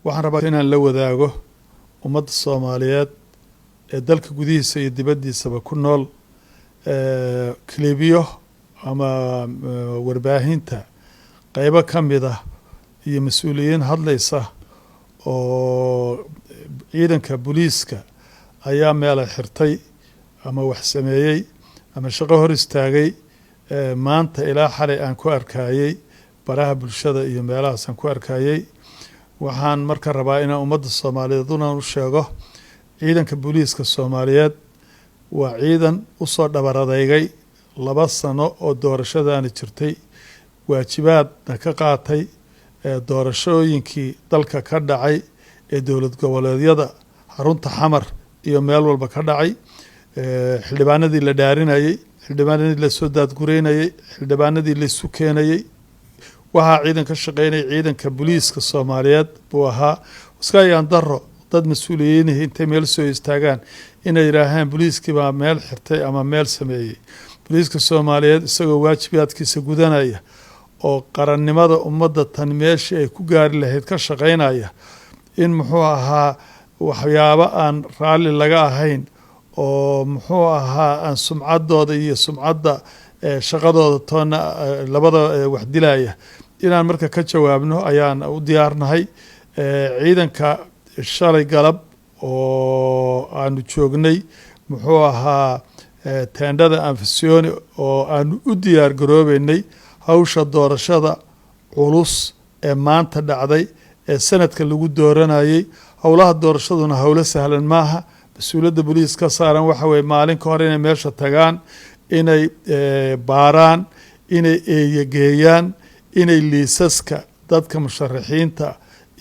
waxaan rabaa inaan la wadaago ummadda Soomaaliyeed ee dalka gudihiisa iyo dibaddiisaba ku nool klibiyo ama warbaahinta qaybo ka mid ah iyo mas'uuliyiin hadlaysa oo ciidanka booliiska ayaa meel xirtay ama wax sameeyay ama shaqo hor istaagay maanta ilaa xalay aan ku arkayay baraha bulshada iyo meelahaas aan ku arkayay waxaan marka rabaa inaan ummadda Soomaaliyeed u sheego ciidanka booliiska Soomaaliyeed waa ciidan u soo dhabaradaygay 2 sano oo doorashadaani jirtay waajibaadna ka qaatay doorashooyinkii dalka ka dhacay ee dowlad goboleedyada xarunta xamar iyo meel walba ka dhacay xildhibaanadii la dhaarinayay xildhibaanadii la soo daadgureynayay xildhibaanadii la isu keenayay waxaa ciidan ka shaqeynay ciidanka booliiska Soomaaliyeed buu ahaa iska yaan daro dad mas'uuliyiin intay meel soo istaagaan inay yiraahdaan booliiskii baa meel xirtay ama meel sameeyay booliiska Soomaaliyeed isagoo waajibaadkiisa gudanaya oo qarannimada ummadda tan meeshii ay ku gaari lahayd ka shaqeynaya in muxuu ahaa waxyaabo aan raalli laga ahayn oo muxuu ahaa aan sumcaddooda iyo sumcadda shaqadooda toona labada wax dilaya inaan marka ka jawaabno ayaan u diyaarnahay ciidanka shalay galab oo aanu joognay muxuu ahaa teendhada anfasiyooni oo aanu u diyaar garoobeynay hawsha doorashada culus ee maanta dhacday ee sanadka lagu dooranayay howlaha doorashaduna howlo sahlan maaha mas-uuliyadda booliis ka saaran waxa weeye maalin ka hor inay meesha tagaan inay baaraan inay eeyageeyaan inay liisaska dadka musharaxiinta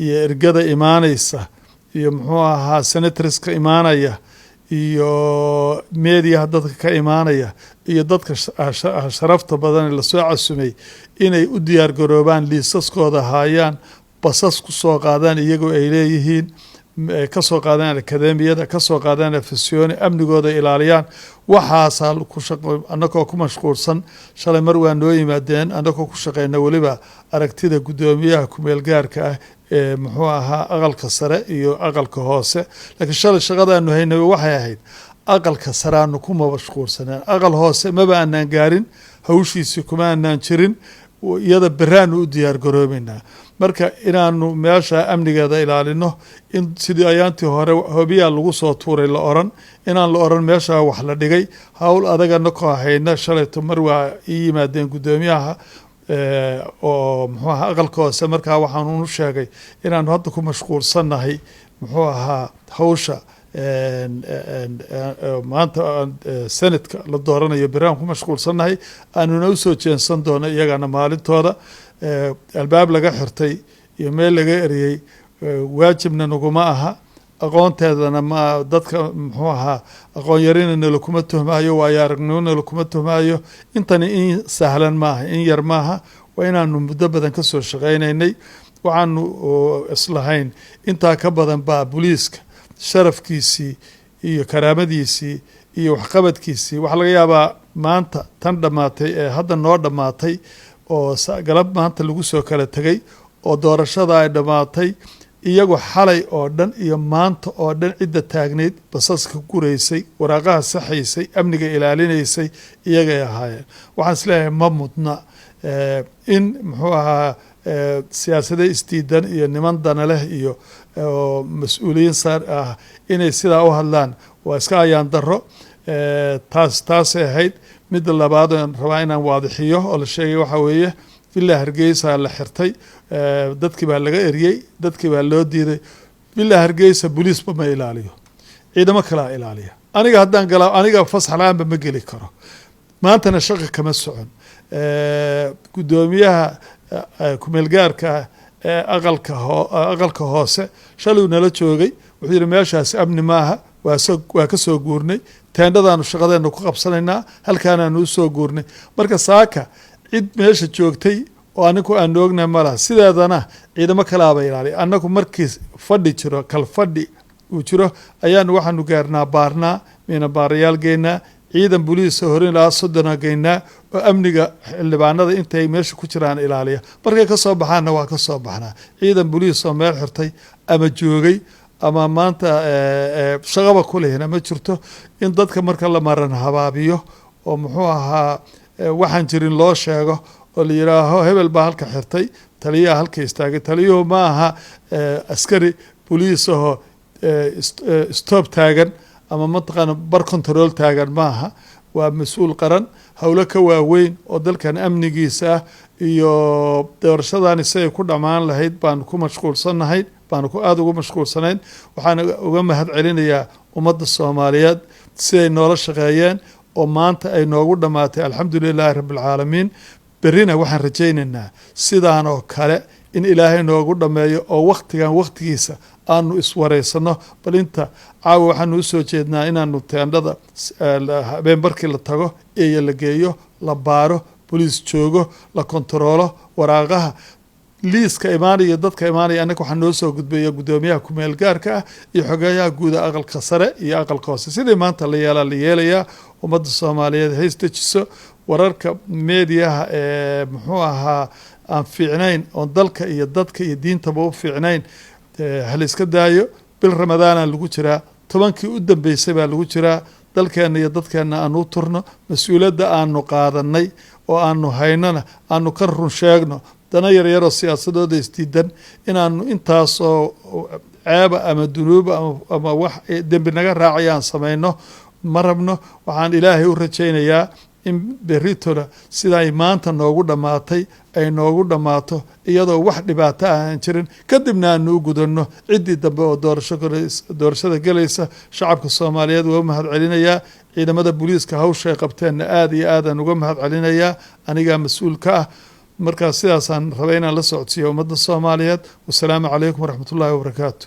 iyo ergada imaanaysa iyo muxuu ahaa senatorska imaanaya iyo meediyaha dadka ka imaanaya iyo dadka sharafta badan ee lasoo casumay inay u diyaar garoobaan liisaskooda haayaan basas ku soo qaadaan iyagoo ay leeyihiin ka soo qaadaan akademiyada ka soo qaadaan afasiyooni amnigooda ilaaliyaan waxaasaa ku shaqo annagoo ku mashquulsan shalay mar waa noo yimaadeen annagoo ku shaqeyna weliba aragtida guddoomiyaha kumeel gaarka ah ee muxuu ahaa aqalka sare iyo aqalka hoose laakiin shalay shaqadaanu haynay waxay ahayd aqalka sare aanu ku mashquulsaneen aqal hoose maba aanaan gaarin hawshiisii kuma aanaan jirin iyada beraanu u diyaar garoobeynaa marka inaanu meesha amnigeeda ilaalino in sidii ayaantii hore hobiyaa lagu soo tuuray la oran inaan la oran meesha wax la dhigay hawl adagana ku hayna shalayto mar waa ii yimaadeen guddoomiyaha oo muxuu ahaa aqalka hoose markaa waxaan u sheegay inaanu hadda ku mashquulsannahay muxuu ahaa hawsha maanta sanadka la dooranayo biraan ku mashquulsannahay aanuna u soo jeensan doono iyagana maalintooda albaab laga xirtay iyo meel laga eriyey waajibna naguma aha aqoonteedana ma dadka muxuu ahaa aqoon yarina nalakuma tuhmaayo waayo aragnimona nalakuma tuhmaayo intani in sahlan maaha in yar maaha waa inaanu muddo badan ka soo shaqaynaynay waxaanu islahayn intaa ka badan baa booliiska sharafkiisii iyo karaamadiisii iyo waxqabadkiisii waxaa laga yaabaa maanta tan dhammaatay ee hadda noo dhammaatay oo galab maanta lagu soo kala tegay oo doorashada ay dhammaatay iyagoo xalay oo dhan iyo maanta oo dhan cidda taagnayd basaska guraysay waraaqaha saxaysay amniga ilaalinaysay iyagay ahaayeen waxaan isleeyahay ma mudna in muxuu ahaa siyaasada isdiidan iyo niman dana leh iyo mas-uuliyiin saar ah inay sidaa u hadlaan waa iska ayaan daro taasay ahayd midda labaad aan rabaa inaan waadixiyo oo la sheegay waxaa weeye villa Hargeysa la xirtay dadkii baa laga eriyey dadkii baa loo diiday villa Hargeysa booliisba ma ilaaliyo ciidamo kala ilaaliya aniga haddaan galaa aniga fasax la'aanba ma geli karo maantana shaqo kama socon guddoomiyaha kumeel gaarka aqalka hoose shalay nala joogay wuxuu yiri meeshaas amni maaha waa ka soo guurnay teendhadaanu shaqadeena ku qabsanaynaa halkaanaanu u soo guurnay marka saaka cid meesha joogtay oo anigu aan oognahay malaha sideedana ciidamo kalaaba ilaaliya annagu markii fadhi jiro kal fadhi uu jiro ayaanu waxaanu gaarnaa baarnaa mina baarayaal geynaa ciidan booliisa hore ilaa 30 geynaa oo amniga xildhibaanada intay meesha ku jiraan ilaaliya markay ka soo baxaanna waa ka soo baxnaa ciidan booliis oo meel xirtay ama joogay ama maanta shaqaba ku lehna ma jirto in dadka marka la maran habaabiyo oo muxuu ahaa waxaan jirin loo sheego oo la yiraaho hebel baa halka xirtay taliyaha halka istaagay taliyuhu ma aha askari booliis oo stop taagan ama mataqaana bar control taagan maaha waa mas-uul qaran howlo ka waaweyn oo dalkan amnigiisa ah iyo doorashadani siday ku dhammaan lahayd baanu ku mashquulsannahay baanu ku aada ugu mashquulsanayn waxaan uga mahad celinayaa ummadda soomaaliyeed siday noola shaqeeyeen oo maanta ay noogu dhammaatay alxamdulilaahi rabbilcaalamiin berrina waxaan rajaynaynaa sidaan oo kale in ilaahay noogu dhammeeyo oo waqtigiisa aanu iswareysano bal inta caawa waxaanu usoo jeednaa inaanu teendhada habeen barkii la tago eeyo la geeyo la baaro boliis joogo la kontaroolo waraaqaha liiska imaanaya dadka imaanaya annaga waxaa noo soo gudbaya guddoomiyaha ku-meel gaarka ah iyo xogeeyaha guuda aqalka sare iyo aqalka hoose sidii maanta la yeelayaa ummadda soomaaliyeed hays dejiso wararka meediyaha ee muxuu ahaa aan fiicnayn oon dalka iyo dadka iyo diintaba u fiicnayn hala iska daayo bil ramadaana lagu jiraa 10kii u dambeysay baa lagu jiraa dalkeena iyo dadkeena aanu u turno mas-uuliyadda aanu qaadanay oo aanu haynana aanu ka run sheegno dana yaryaroo siyaasadooda isdiidan inaanu intaasoo ceeba ama dunuuba ama wax dembi naga raacaya aan samayno ma rabno waxaan ilaahay u rajaynayaa in berritona sida ay maanta noogu dhammaatay ay noogu dhammaato iyadoo wax dhibaato ah aan jirin kadibna aanu u gudanno ciddii dambe oo doorashada gelaysa shacabka soomaaliyeed waa u mahad celinayaa ciidamada booliiska hawsha ay qabteenna aada iyo aadaan uga mahad celinayaa anigaa mas-uul ka ah markaas sidaasaan rabay inaan la socodsiiyo ummadda soomaaliyeed wasalaamu calaykum waraxmatullaahi wabarakaatu